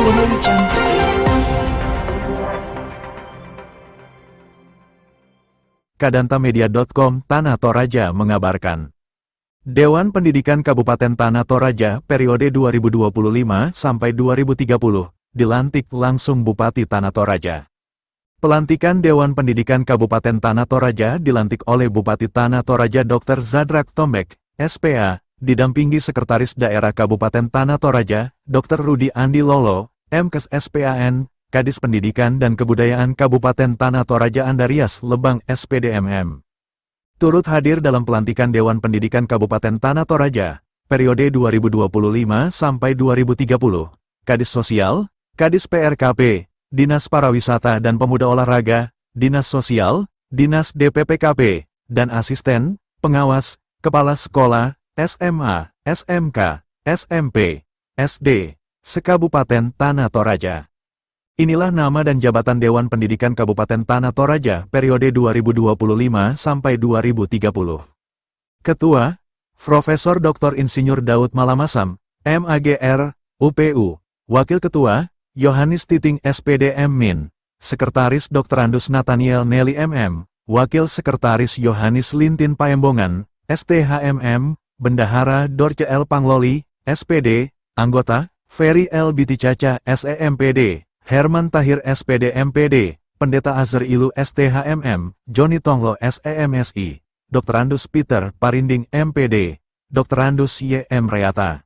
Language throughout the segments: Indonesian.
Audio Jungle. Kadantamedia.com Tanah Toraja mengabarkan. Dewan Pendidikan Kabupaten Tanah Toraja periode 2025 sampai 2030 dilantik langsung Bupati Tanah Toraja. Pelantikan Dewan Pendidikan Kabupaten Tanah Toraja dilantik oleh Bupati Tanah Toraja Dr. Zadrak Tombek, SPA, didampingi Sekretaris Daerah Kabupaten Tanah Toraja, Dr. Rudi Andi Lolo, MKes SPAN, Kadis Pendidikan dan Kebudayaan Kabupaten Tanah Toraja Andarias Lebang SPDMM. Turut hadir dalam pelantikan Dewan Pendidikan Kabupaten Tanah Toraja, periode 2025 sampai 2030, Kadis Sosial, Kadis PRKP, Dinas Pariwisata dan Pemuda Olahraga, Dinas Sosial, Dinas DPPKP, dan Asisten, Pengawas, Kepala Sekolah, SMA, SMK, SMP, SD, Sekabupaten Tanah Toraja. Inilah nama dan jabatan Dewan Pendidikan Kabupaten Tanah Toraja periode 2025 sampai 2030. Ketua, Profesor Dr. Insinyur Daud Malamasam, MAGR, UPU. Wakil Ketua, Yohanis Titing SPDM Min. Sekretaris Dr. Andus Nathaniel Nelly MM. Wakil Sekretaris Yohanis Lintin Paembongan, STHMM. Bendahara Dorce L. Pangloli, SPD. Anggota, Ferry L. Biti Caca SEMPD. Herman Tahir SPD MPD, Pendeta Azhar Ilu STHMM, Joni Tonglo SEMSI, Dr. Andus Peter Parinding MPD, Dr. Andus YM Reata.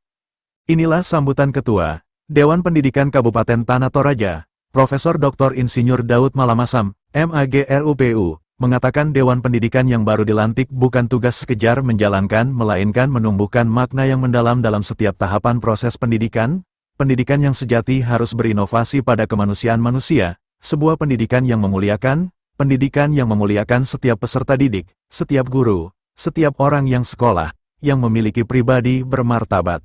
Inilah sambutan Ketua Dewan Pendidikan Kabupaten Tanah Toraja, Profesor Dr. Insinyur Daud Malamasam, MAGR UPU, mengatakan Dewan Pendidikan yang baru dilantik bukan tugas sekejar menjalankan melainkan menumbuhkan makna yang mendalam dalam setiap tahapan proses pendidikan. Pendidikan yang sejati harus berinovasi pada kemanusiaan manusia, sebuah pendidikan yang memuliakan setiap peserta didik, setiap guru, setiap orang yang sekolah, yang memiliki pribadi bermartabat.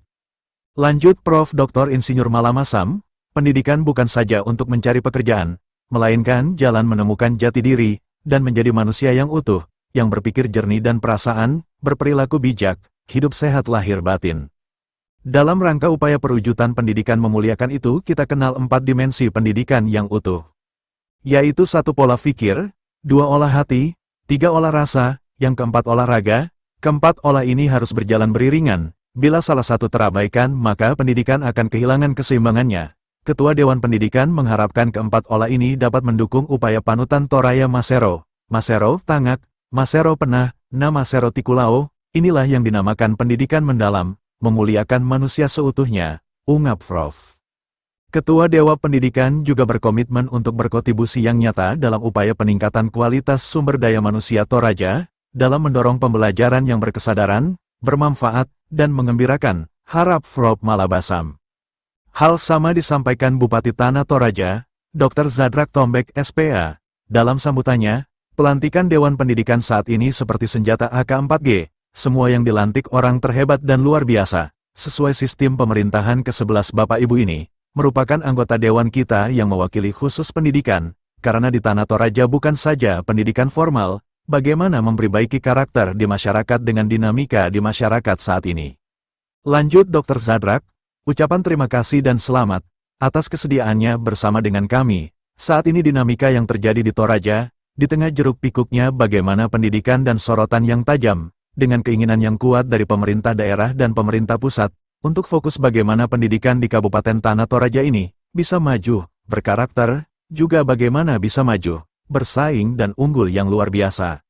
Lanjut Prof. Dr. Insinyur Malamasam, pendidikan bukan saja untuk mencari pekerjaan, melainkan jalan menemukan jati diri, dan menjadi manusia yang utuh, yang berpikir jernih dan perasaan, berperilaku bijak, hidup sehat lahir batin. Dalam rangka upaya perwujudan pendidikan memuliakan itu kita kenal 4 dimensi pendidikan yang utuh. Yaitu 1 pola pikir, 2 olah hati, 3 olah rasa, yang keempat olahraga, keempat olah ini harus berjalan beriringan, bila salah satu terabaikan maka pendidikan akan kehilangan keseimbangannya. Ketua Dewan Pendidikan mengharapkan keempat olah ini dapat mendukung upaya panutan Toraya Masero, Masero Tangak, Masero Penah, Na Masero Tikulao, inilah yang dinamakan pendidikan mendalam, memuliakan manusia seutuhnya, ungkap Prof. Ketua Dewan Pendidikan juga berkomitmen untuk berkontribusi yang nyata dalam upaya peningkatan kualitas sumber daya manusia Toraja, dalam mendorong pembelajaran yang berkesadaran, bermanfaat, dan mengembirakan, harap Prof. Malabasam. Hal sama disampaikan Bupati Tanah Toraja, Dr. Zadrak Tombek SPA. Dalam sambutannya, pelantikan Dewan Pendidikan saat ini seperti senjata AK-4G. Semua yang dilantik orang terhebat dan luar biasa, sesuai sistem pemerintahan ke-11 Bapak Ibu ini, merupakan anggota Dewan kita yang mewakili khusus pendidikan, karena di Tanah Toraja bukan saja pendidikan formal, bagaimana memperbaiki karakter di masyarakat dengan dinamika di masyarakat saat ini. Lanjut Dr. Zadrak, ucapan terima kasih dan selamat, atas kesediaannya bersama dengan kami, saat ini dinamika yang terjadi di Toraja, di tengah jeruk pikuknya bagaimana pendidikan dan sorotan yang tajam, dengan keinginan yang kuat dari pemerintah daerah dan pemerintah pusat, untuk fokus bagaimana pendidikan di Kabupaten Tanah Toraja ini, bisa maju, berkarakter, juga bagaimana bisa maju, bersaing dan unggul yang luar biasa.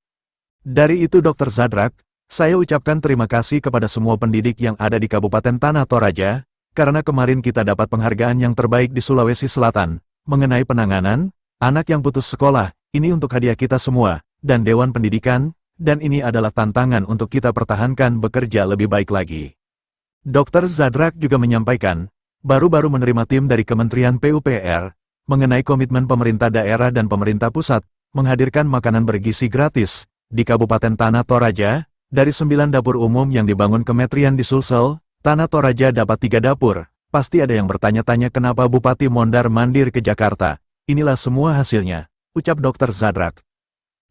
Dari itu Dr. Zadrak, saya ucapkan terima kasih kepada semua pendidik yang ada di Kabupaten Tanah Toraja, karena kemarin kita dapat penghargaan yang terbaik di Sulawesi Selatan, mengenai penanganan, anak yang putus sekolah, ini untuk hadiah kita semua, dan Dewan Pendidikan, dan ini adalah tantangan untuk kita pertahankan bekerja lebih baik lagi. Dr. Zadrak juga menyampaikan, baru-baru menerima tim dari Kementerian PUPR, mengenai komitmen pemerintah daerah dan pemerintah pusat, menghadirkan makanan bergizi gratis, di Kabupaten Tanah Toraja, dari 9 dapur umum yang dibangun Kementerian di Sulsel, Tanah Toraja dapat 3 dapur, pasti ada yang bertanya-tanya kenapa Bupati mondar-mandir ke Jakarta, inilah semua hasilnya, ucap Dr. Zadrak.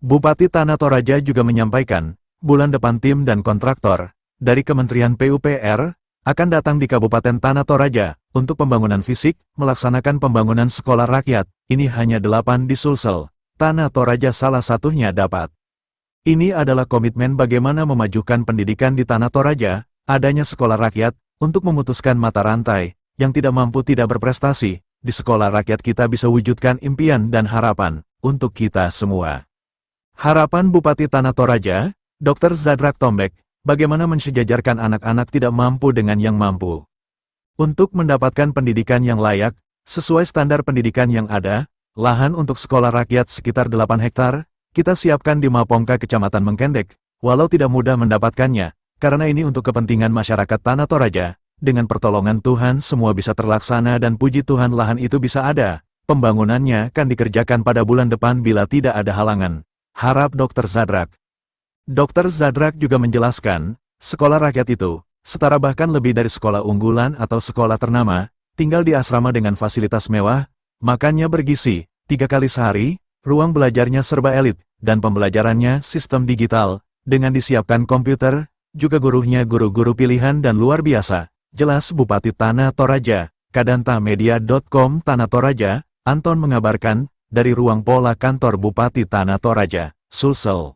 Bupati Tanah Toraja juga menyampaikan, bulan depan tim dan kontraktor dari Kementerian PUPR akan datang di Kabupaten Tanah Toraja untuk pembangunan fisik, melaksanakan pembangunan sekolah rakyat. Ini hanya 8 di Sulsel. Tanah Toraja salah satunya dapat. Ini adalah komitmen bagaimana memajukan pendidikan di Tanah Toraja, adanya sekolah rakyat, untuk memutuskan mata rantai, yang tidak mampu tidak berprestasi. Di sekolah rakyat kita bisa wujudkan impian dan harapan, untuk kita semua. Harapan Bupati Tanah Toraja, Dr. Zadrak Tombek, bagaimana mensejajarkan anak-anak tidak mampu dengan yang mampu. Untuk mendapatkan pendidikan yang layak, sesuai standar pendidikan yang ada, lahan untuk sekolah rakyat sekitar 8 hektar, kita siapkan di Mapongka Kecamatan Mengkendek, walau tidak mudah mendapatkannya, karena ini untuk kepentingan masyarakat Tanah Toraja. Dengan pertolongan Tuhan semua bisa terlaksana dan puji Tuhan lahan itu bisa ada. Pembangunannya akan dikerjakan pada bulan depan bila tidak ada halangan. Harap Dr. Zadrak. Dr. Zadrak juga menjelaskan, sekolah rakyat itu setara bahkan lebih dari sekolah unggulan atau sekolah ternama, tinggal di asrama dengan fasilitas mewah, makannya bergizi, 3 kali sehari, ruang belajarnya serba elit, dan pembelajarannya sistem digital, dengan disiapkan komputer, juga gurunya guru-guru pilihan dan luar biasa. Jelas Bupati Tanah Toraja, kadantamedia.com Tanah Toraja, Anton mengabarkan, dari ruang pola kantor Bupati Tanah Toraja, Sulsel.